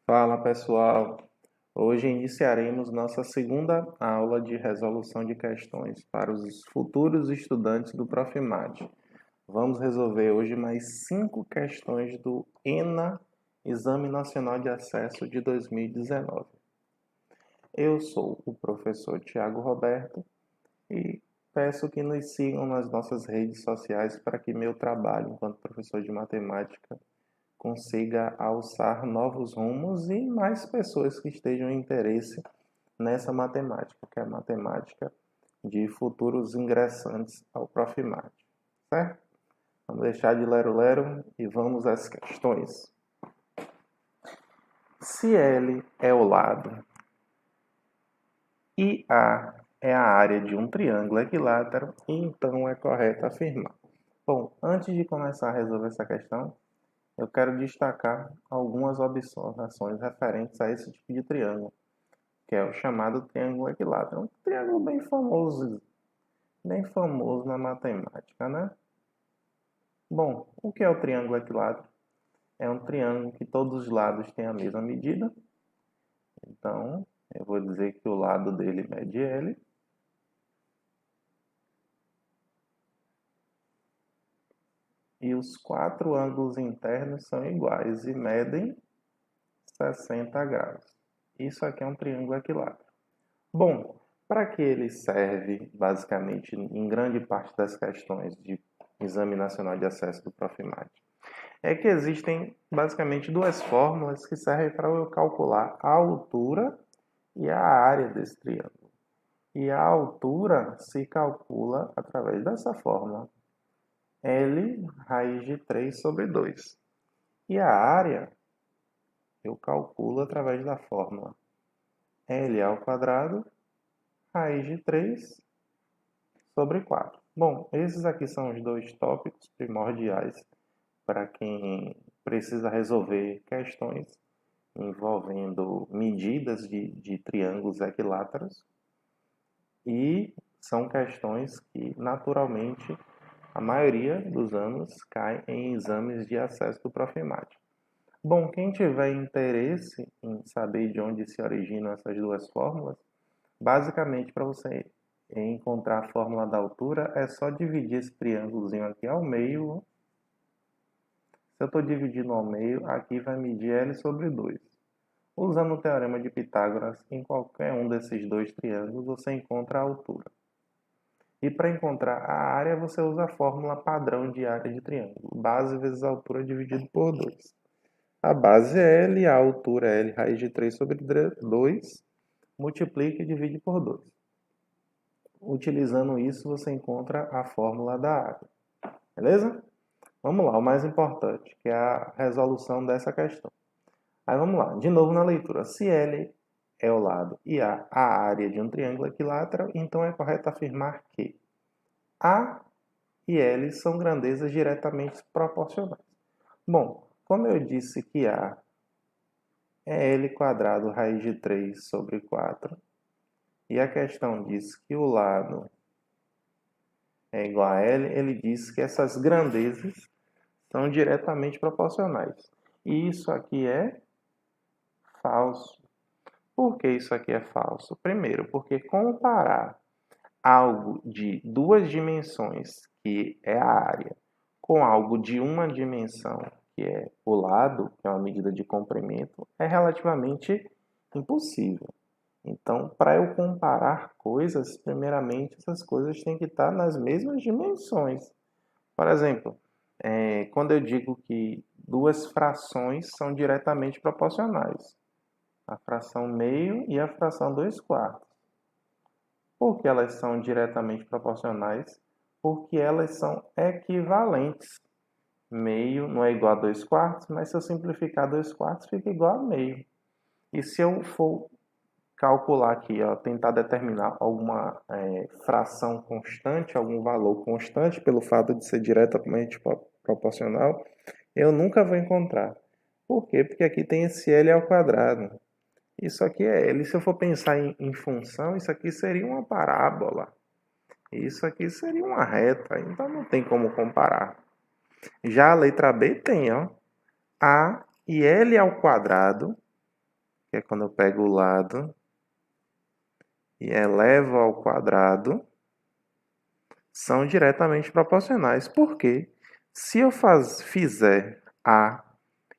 Fala pessoal, hoje iniciaremos nossa segunda aula de resolução de questões para os futuros estudantes do Profimad. Vamos resolver hoje mais 5 questões do ENA, Exame Nacional de Acesso de 2019. Eu sou o professor Tiago Roberto e peço que nos sigam nas nossas redes sociais para que meu trabalho enquanto professor de matemática consiga alçar novos rumos e mais pessoas que estejam em interesse nessa matemática, que é a matemática de futuros ingressantes ao Profimad, certo? Vamos deixar de lero-lero e vamos às questões. Se L é o lado e A é a área de um triângulo equilátero, então é correto afirmar. Bom, antes de começar a resolver essa questão, eu quero destacar algumas observações referentes a esse tipo de triângulo, que é o chamado triângulo equilátero. Um triângulo bem famoso na matemática, né? Bom, o que é o triângulo equilátero? É um triângulo que todos os lados têm a mesma medida. Então, eu vou dizer que o lado dele mede L. E os 4 ângulos internos são iguais e medem 60 graus. Isso aqui é um triângulo equilátero. Bom, para que ele serve, basicamente, em grande parte das questões de Exame Nacional de Acesso do Profimad, é que existem, basicamente, duas fórmulas que servem para eu calcular a altura e a área desse triângulo. E a altura se calcula através dessa fórmula, L raiz de 3 sobre 2. E a área eu calculo através da fórmula L ao quadrado raiz de 3 sobre 4. Bom, esses aqui são os dois tópicos primordiais para quem precisa resolver questões envolvendo medidas de triângulos equiláteros, e são questões que, naturalmente, a maioria dos anos cai em exames de acesso do Profimad. Bom, quem tiver interesse em saber de onde se originam essas duas fórmulas, basicamente, para você encontrar a fórmula da altura, é só dividir esse triângulozinho aqui ao meio. Se eu estou dividindo ao meio, aqui vai medir L sobre 2. Usando o teorema de Pitágoras, em qualquer um desses dois triângulos, você encontra a altura. E para encontrar a área, você usa a fórmula padrão de área de triângulo. Base vezes altura dividido por 2. A base é L, a altura é L raiz de 3 sobre 2. Multiplica e divide por 2. Utilizando isso, você encontra a fórmula da área. Beleza? Vamos lá, o mais importante, que é a resolução dessa questão. Aí vamos lá, de novo na leitura. Se L é o lado e A área de um triângulo equilátero, então é correto afirmar que A e L são grandezas diretamente proporcionais. Bom, como eu disse que A é L quadrado raiz de 3 sobre 4, e a questão diz que o lado é igual a L, ele diz que essas grandezas são diretamente proporcionais. E isso aqui é falso. Por que isso aqui é falso? Primeiro, porque comparar algo de duas dimensões, que é a área, com algo de uma dimensão, que é o lado, que é uma medida de comprimento, é relativamente impossível. Então, para eu comparar coisas, primeiramente, essas coisas têm que estar nas mesmas dimensões. Por exemplo, quando eu digo que duas frações são diretamente proporcionais, a fração meio e a fração 2/4. Por que elas são diretamente proporcionais? Porque elas são equivalentes. Meio não é igual a 2/4, mas se eu simplificar 2/4 fica igual a meio. E se eu for calcular aqui, ó, tentar determinar alguma fração constante, algum valor constante, pelo fato de ser diretamente proporcional, eu nunca vou encontrar. Por quê? Porque aqui tem esse L ao quadrado. Isso aqui é L. Se eu for pensar em função, isso aqui seria uma parábola. Isso aqui seria uma reta. Então não tem como comparar. Já a letra B tem, ó, A e L ao quadrado que é quando eu pego o lado e elevo ao quadrado, são diretamente proporcionais. Por quê? Se eu fizer A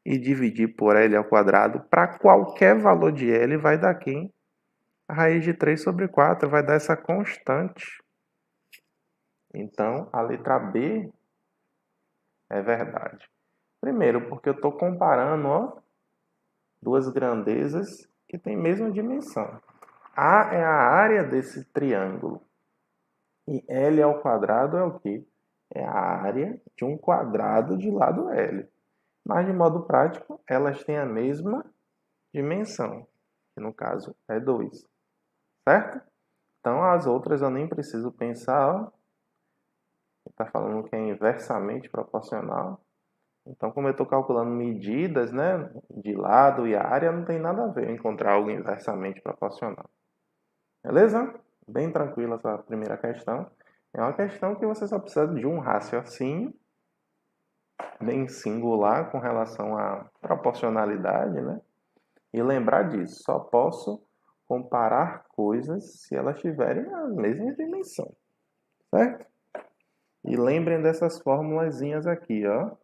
e dividir por L ao quadrado, para qualquer valor de L vai dar quem? A raiz de 3 sobre 4 vai dar essa constante. Então, a letra B é verdade. Primeiro, porque eu estou comparando duas grandezas que têm a mesma dimensão. A é a área desse triângulo. E L ao quadrado é o quê? É a área de um quadrado de lado L. Mas, de modo prático, elas têm a mesma dimensão, que no caso é 2. Certo? Então, as outras eu nem preciso pensar. Está falando que é inversamente proporcional. Então, como eu estou calculando medidas, né, de lado e área, não tem nada a ver encontrar algo inversamente proporcional. Beleza? Bem tranquila essa primeira questão. É uma questão que você só precisa de um raciocínio bem singular com relação à proporcionalidade, né? E lembrar disso, só posso comparar coisas se elas tiverem a mesma dimensão, certo? E lembrem dessas formulazinhas aqui, ó.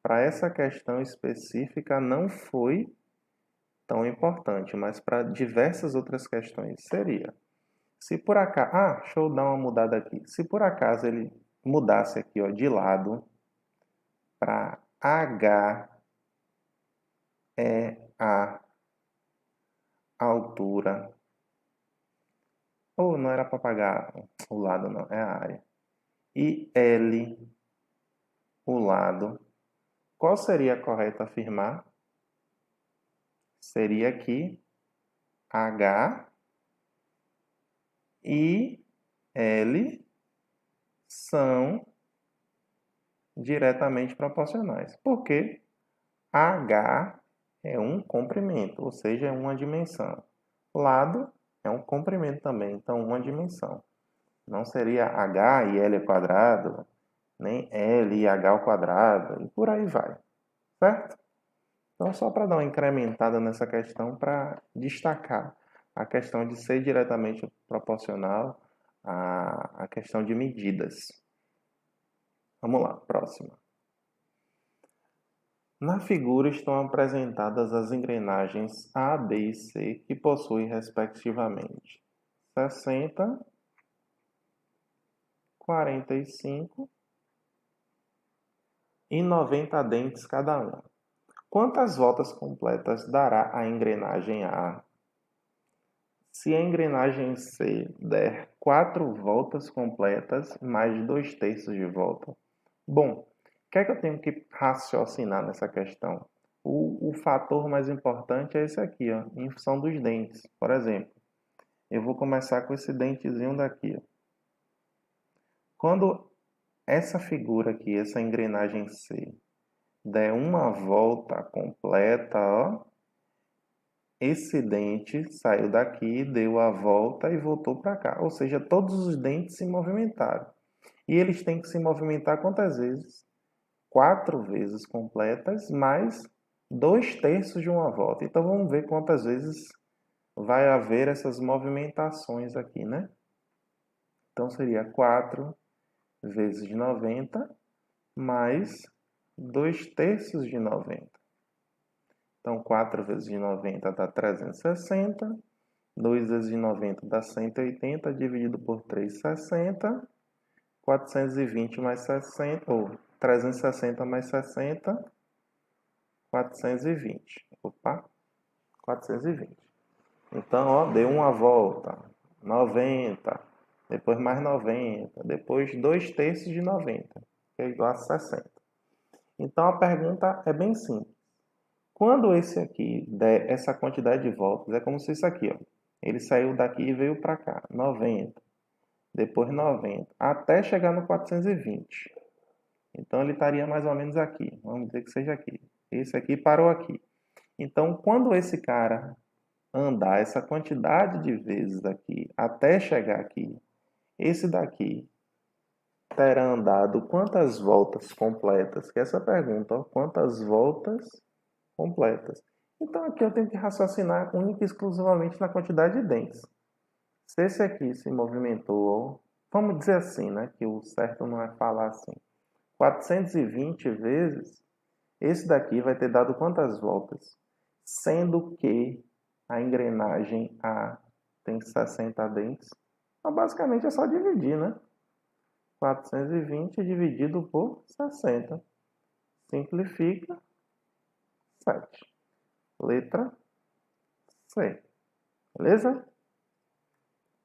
Para essa questão específica não foi tão importante, mas para diversas outras questões seria. Se por acaso, deixa eu dar uma mudada aqui. Se por acaso ele mudasse aqui, ó, de lado para H é a altura, ou não era para pagar o lado não, é a área. E L o lado, qual seria correto afirmar? Seria que H e L são diretamente proporcionais. Porque H é um comprimento, ou seja, é uma dimensão. Lado é um comprimento também, então uma dimensão. Não seria H e L ao quadrado, nem L e H ao quadrado, e por aí vai. Certo? Então, só para dar uma incrementada nessa questão, para destacar a questão de ser diretamente proporcional à questão de medidas. Vamos lá, próxima. Na figura estão apresentadas as engrenagens A, B e C, que possuem, respectivamente, 60, 45 e 90 dentes cada uma. Quantas voltas completas dará a engrenagem A? Se a engrenagem C der 4 voltas completas, mais 2/3 de volta. Bom, o que é que eu tenho que raciocinar nessa questão? O fator mais importante é esse aqui, ó, em função dos dentes. Por exemplo, eu vou começar com esse dentezinho daqui. Ó. Quando essa figura aqui, essa engrenagem C, der uma volta completa, ó, esse dente saiu daqui, deu a volta e voltou para cá. Ou seja, todos os dentes se movimentaram. E eles têm que se movimentar quantas vezes? 4 vezes completas, mais 2/3 de uma volta. Então, vamos ver quantas vezes vai haver essas movimentações aqui, né? Então, seria 4 vezes 90, mais 2/3 de 90. Então, 4 vezes 90 dá 360. 2 vezes 90 dá 180, dividido por 3, 60. 420 mais 60, ou 360 mais 60, 420. Opa, 420. Então, ó, deu uma volta, 90, depois mais 90, depois 2/3 de 90, que é igual a 60. Então, a pergunta é bem simples. Quando esse aqui der essa quantidade de voltas, é como se isso aqui, ó, ele saiu daqui e veio para cá, 90, depois 90, até chegar no 420. Então, ele estaria mais ou menos aqui. Vamos dizer que seja aqui. Esse aqui parou aqui. Então, quando esse cara andar essa quantidade de vezes aqui até chegar aqui, esse daqui terá andado quantas voltas completas? Que é essa pergunta, ó, quantas voltas completas? Então aqui eu tenho que raciocinar única e exclusivamente na quantidade de dentes. Se esse aqui se movimentou, vamos dizer assim, né? Que o certo não é falar assim. 420 vezes, esse daqui vai ter dado quantas voltas? Sendo que a engrenagem A tem 60 dentes. Então, basicamente é só dividir, né? 420 dividido por 60. Simplifica 7. Letra C. Beleza?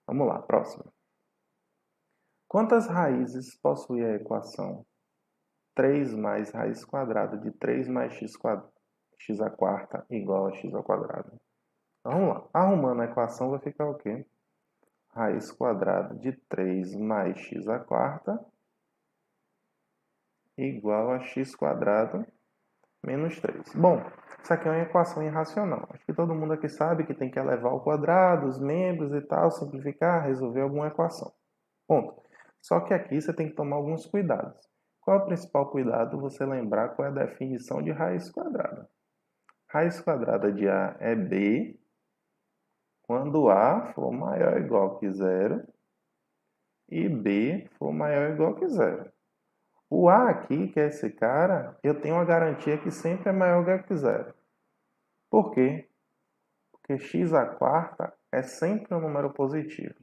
Vamos lá, próximo. Quantas raízes possui a equação 3 mais raiz quadrada de 3 mais x à quarta igual a x ao quadrado? Então, vamos lá. Arrumando a equação vai ficar o quê? Raiz quadrada de 3 mais x à quarta igual a x quadrado menos 3. Bom, isso aqui é uma equação irracional. Acho que todo mundo aqui sabe que tem que elevar ao quadrado, os membros e tal, simplificar, resolver alguma equação. Ponto. Só que aqui você tem que tomar alguns cuidados. Qual é o principal cuidado? Você lembrar qual é a definição de raiz quadrada. Raiz quadrada de A é B quando A for maior ou igual que zero e B for maior ou igual que zero. O A aqui, que é esse cara, eu tenho uma garantia que sempre é maior ou igual que zero. Por quê? Porque x à quarta é sempre um número positivo.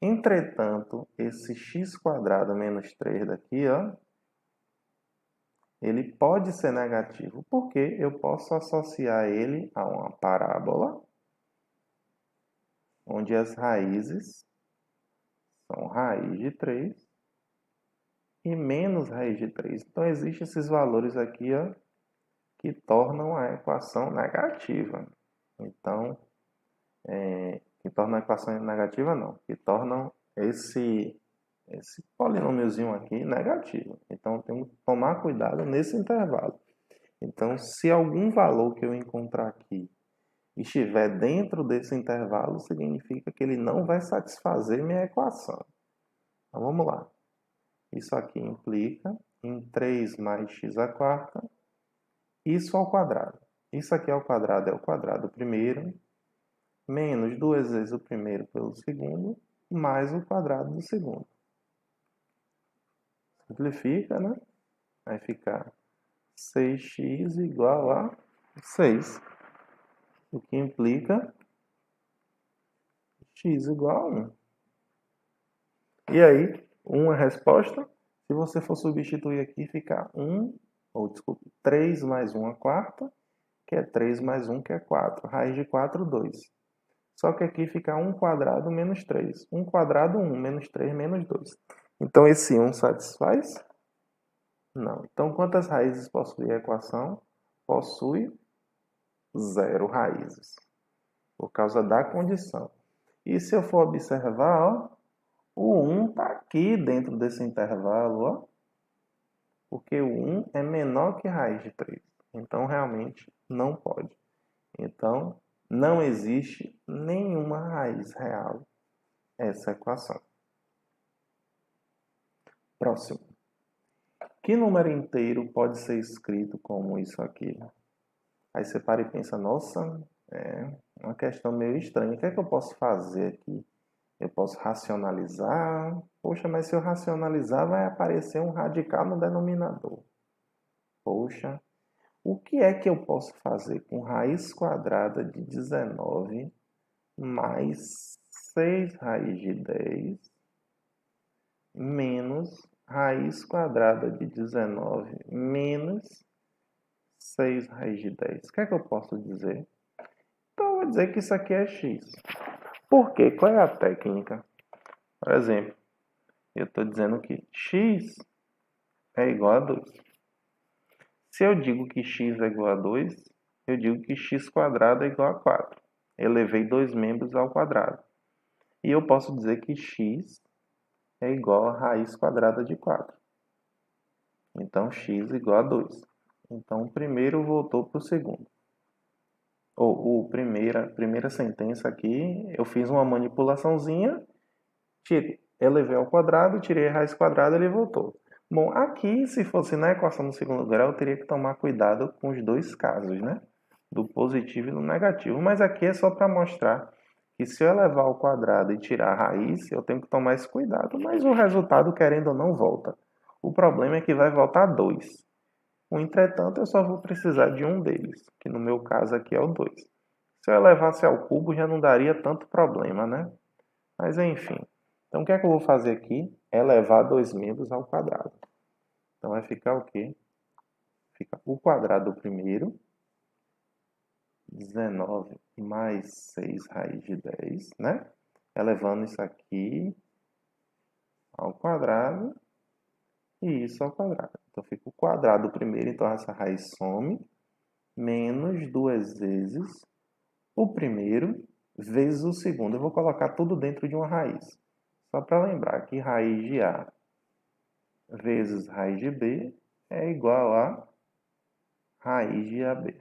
Entretanto, esse x quadrado menos 3 daqui, ó, ele pode ser negativo, porque eu posso associar ele a uma parábola, onde as raízes são raiz de 3 e menos raiz de 3. Então, existem esses valores aqui, ó, que tornam a equação negativa. Então, que tornam a equação negativa não, que tornam esse polinômiozinho aqui negativo. Então, temos que tomar cuidado nesse intervalo. Então, se algum valor que eu encontrar aqui estiver dentro desse intervalo, significa que ele não vai satisfazer minha equação. Então, vamos lá. Isso aqui implica em 3 mais x à quarta, isso ao quadrado. Isso aqui ao quadrado é o quadrado primeiro, menos 2 vezes o primeiro pelo segundo, mais o quadrado do segundo. Simplifica, né? Vai ficar 6x igual a 6. O que implica x igual a 1. E aí, 1 é a resposta. Se você for substituir aqui, fica 3 mais 1 a quarta, que é 3 mais 1, que é 4. Raiz de 4, 2. Só que aqui fica 1 quadrado menos 3. 1 quadrado, 1. Menos 3, menos 2. Então, esse 1 satisfaz? Não. Então, quantas raízes possui a equação? Possui 0 raízes. Por causa da condição. E se eu for observar, ó, o 1 está aqui dentro desse intervalo, ó, porque o 1 é menor que raiz de 3. Então, realmente, não pode. Então, não existe nenhuma raiz real essa equação. Próximo. Que número inteiro pode ser escrito como isso aqui? Aí você para e pensa, nossa, é uma questão meio estranha. O que é que eu posso fazer aqui? Eu posso racionalizar. Poxa, mas se eu racionalizar, vai aparecer um radical no denominador. Poxa, o que é que eu posso fazer com raiz quadrada de 19 mais 6 raiz de 10 menos raiz quadrada de 19 menos 6 raiz de 10? O que é que eu posso dizer? Então, eu vou dizer que isso aqui é x. Por quê? Qual é a técnica? Por exemplo, eu estou dizendo que x é igual a 2. Se eu digo que x é igual a 2, eu digo que x quadrado é igual a 4. Eu levei 2 membros ao quadrado. E eu posso dizer que x é igual a raiz quadrada de 4. Então, x igual a 2. Então, o primeiro voltou para o segundo. Primeira sentença aqui, eu fiz uma manipulaçãozinha, elevei ao quadrado, tirei a raiz quadrada, ele voltou. Bom, aqui, se fosse na equação do segundo grau, eu teria que tomar cuidado com os dois casos, né? do positivo e do negativo. Mas aqui é só para mostrar que se eu elevar ao quadrado e tirar a raiz, eu tenho que tomar esse cuidado. Mas o resultado, querendo ou não, volta. O problema é que vai voltar 2. Entretanto, eu só vou precisar de um deles, que no meu caso aqui é o 2. Se eu elevasse ao cubo, já não daria tanto problema, né? Mas enfim. Então, o que é que eu vou fazer aqui? Elevar 2 membros ao quadrado. Então, vai ficar o quê? Fica o quadrado do primeiro, 19 mais 6 raiz de 10, né? Elevando isso aqui ao quadrado e isso ao quadrado. Então, fica o quadrado do primeiro, então essa raiz some, menos 2 vezes o primeiro vezes o segundo. Eu vou colocar tudo dentro de uma raiz. Só para lembrar que raiz de A vezes raiz de B é igual a raiz de AB.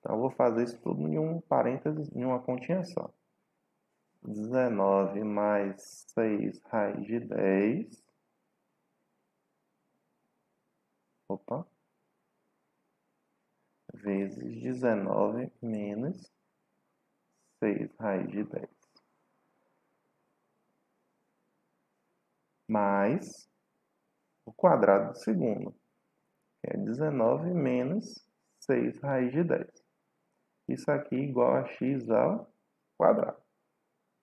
Então, eu vou fazer isso tudo em um parênteses, em uma continha só. 19 mais 6 raiz de 10. Opa. Vezes 19 menos 6 raiz de 10. Mais o quadrado do segundo, que é 19 menos 6 raiz de 10. Isso aqui igual a x ao quadrado.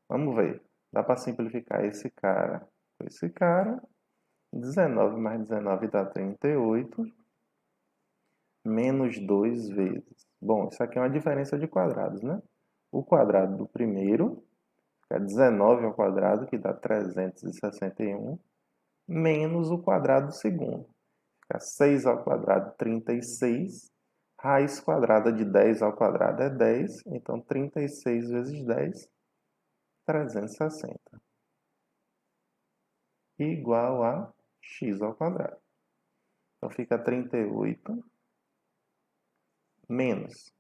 Vamos ver. Dá para simplificar esse cara com esse cara. 19 mais 19 dá 38. Menos 2 vezes. Bom, isso aqui é uma diferença de quadrados, né? O quadrado do primeiro, que é 19 ao quadrado, que dá 361, menos o quadrado do segundo. Fica 6 ao quadrado, 36. Raiz quadrada de 10 ao quadrado é 10. Então, 36 vezes 10, 360. Igual a x ao quadrado. Então, fica 38 menos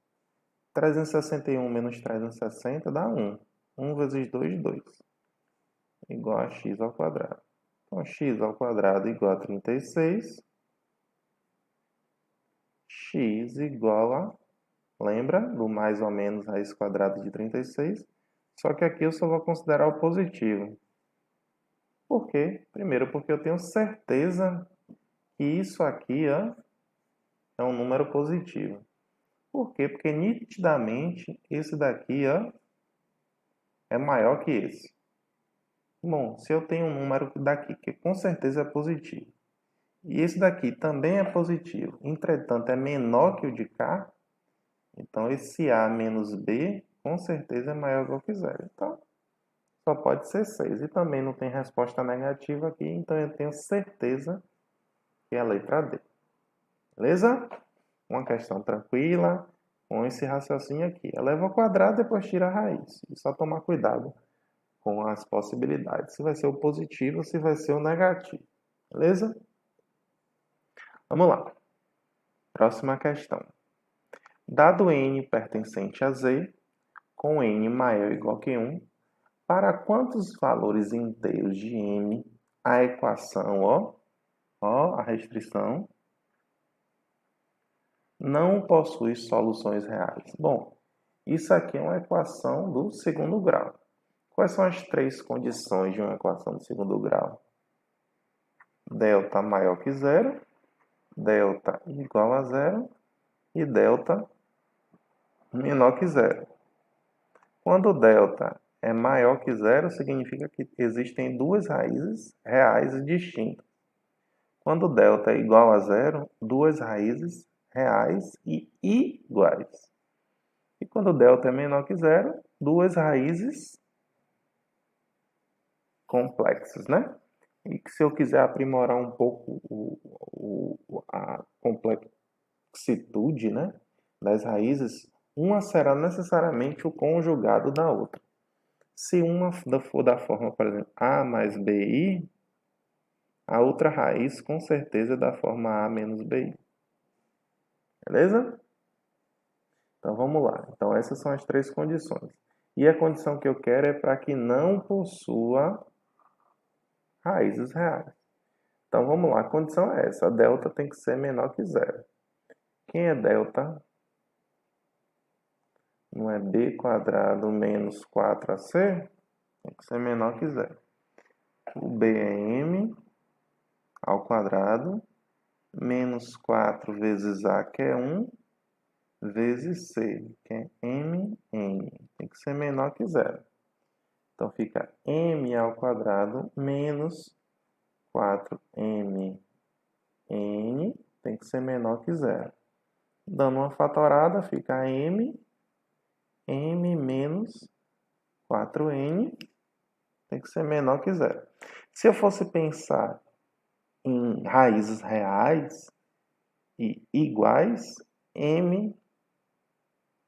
361 menos 360 dá 1. 1 vezes 2, 2. Igual a x ao quadrado. Então, x ao quadrado igual a 36. X igual a... Lembra do mais ou menos raiz quadrada de 36? Só que aqui eu só vou considerar o positivo. Por quê? Primeiro, porque eu tenho certeza que isso aqui ó, é um número positivo. Por quê? Porque nitidamente esse daqui ó, é maior que esse. Bom, se eu tenho um número daqui que com certeza é positivo, e esse daqui também é positivo, entretanto é menor que o de cá, então esse A menos B com certeza é maior ou igual que zero. Então, só pode ser 6. E também não tem resposta negativa aqui, então eu tenho certeza que é a letra D. Beleza? Uma questão tranquila, com esse raciocínio aqui. Eleva ao quadrado, depois tira a raiz. E só tomar cuidado com as possibilidades. Se vai ser o positivo ou se vai ser o negativo. Beleza? Vamos lá. Próxima questão. Dado n pertencente a z, com n maior ou igual que 1, para quantos valores inteiros de m a equação, a restrição, não possui soluções reais? Bom, isso aqui é uma equação do segundo grau. Quais são as três condições de uma equação do segundo grau? Delta maior que zero, delta igual a zero e delta menor que zero. Quando delta é maior que zero, significa que existem duas raízes reais e distintas. Quando delta é igual a zero, duas raízes reais e iguais. E quando delta é menor que zero, duas raízes complexas, né? E que se eu quiser aprimorar um pouco a complexitude, né, das raízes, uma será necessariamente o conjugado da outra. Se uma for da forma, por exemplo, A mais BI, a outra raiz com certeza é da forma A menos BI. Beleza? Então vamos lá. Então essas são as três condições. E a condição que eu quero é para que não possua raízes reais. Então vamos lá, a condição é essa. A delta tem que ser menor que zero. Quem é delta? Não é b quadrado menos 4ac? Tem que ser menor que zero. O b é m ao quadrado menos 4 vezes a, que é 1, vezes c, que é m. Tem que ser menor que zero. Então, fica m ao quadrado menos 4m n, tem que ser menor que zero. Dando uma fatorada, fica m menos 4n, tem que ser menor que zero. Se eu fosse pensar em raízes reais e iguais,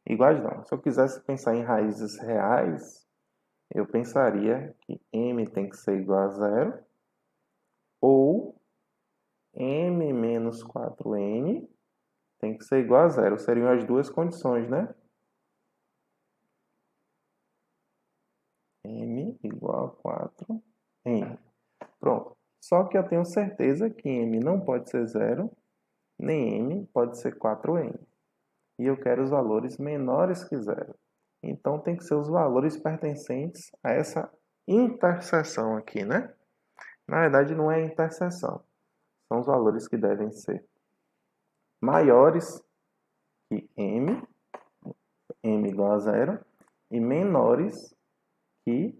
iguais não. Se eu quisesse pensar em raízes reais, eu pensaria que m tem que ser igual a zero, ou m menos 4n tem que ser igual a zero. Seriam as duas condições, né? M igual a 4n. Pronto. Só que eu tenho certeza que m não pode ser zero, nem m pode ser 4n. E eu quero os valores menores que zero. Então, tem que ser os valores pertencentes a essa interseção aqui, né? Na verdade, não é interseção. São os valores que devem ser maiores que m igual a zero, e menores que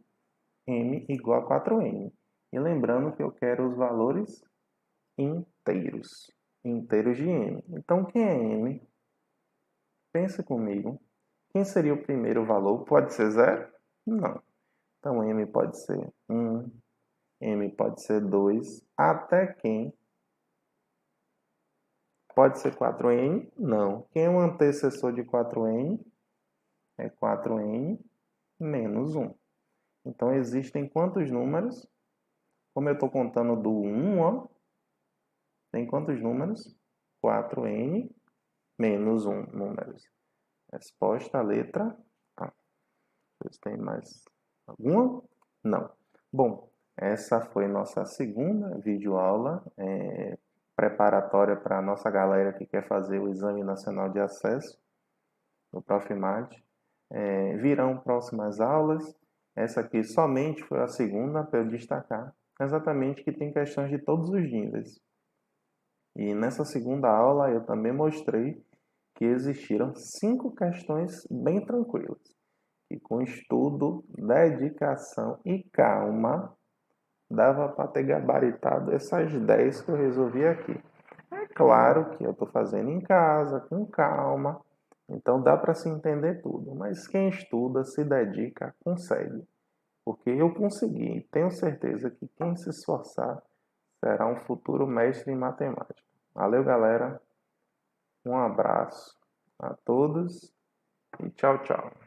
m igual a 4n. E lembrando que eu quero os valores inteiros de m. Então, quem é m? Pensa comigo. Quem seria o primeiro valor? Pode ser zero? Não. Então, m pode ser 1, m pode ser 2, até quem? Pode ser 4n? Não. Quem é o antecessor de 4n? É 4n menos 1. Então, existem quantos números? Como eu estou contando do 1, ó, tem quantos números? 4n menos 1 números. Resposta, letra A. Vocês têm mais alguma? Não. Bom, essa foi nossa segunda videoaula preparatória para a nossa galera que quer fazer o Exame Nacional de Acesso no Profimate. Virão próximas aulas. Essa aqui somente foi a segunda para eu destacar exatamente que tem questões de todos os níveis. E nessa segunda aula eu também mostrei que existiram 5 questões bem tranquilas. E com estudo, dedicação e calma, dava para ter gabaritado essas 10 que eu resolvi aqui. É claro que eu estou fazendo em casa, com calma, então dá para se entender tudo. Mas quem estuda, se dedica, consegue. Porque eu consegui. Tenho certeza que quem se esforçar será um futuro mestre em matemática. Valeu, galera. Um abraço a todos e tchau, tchau.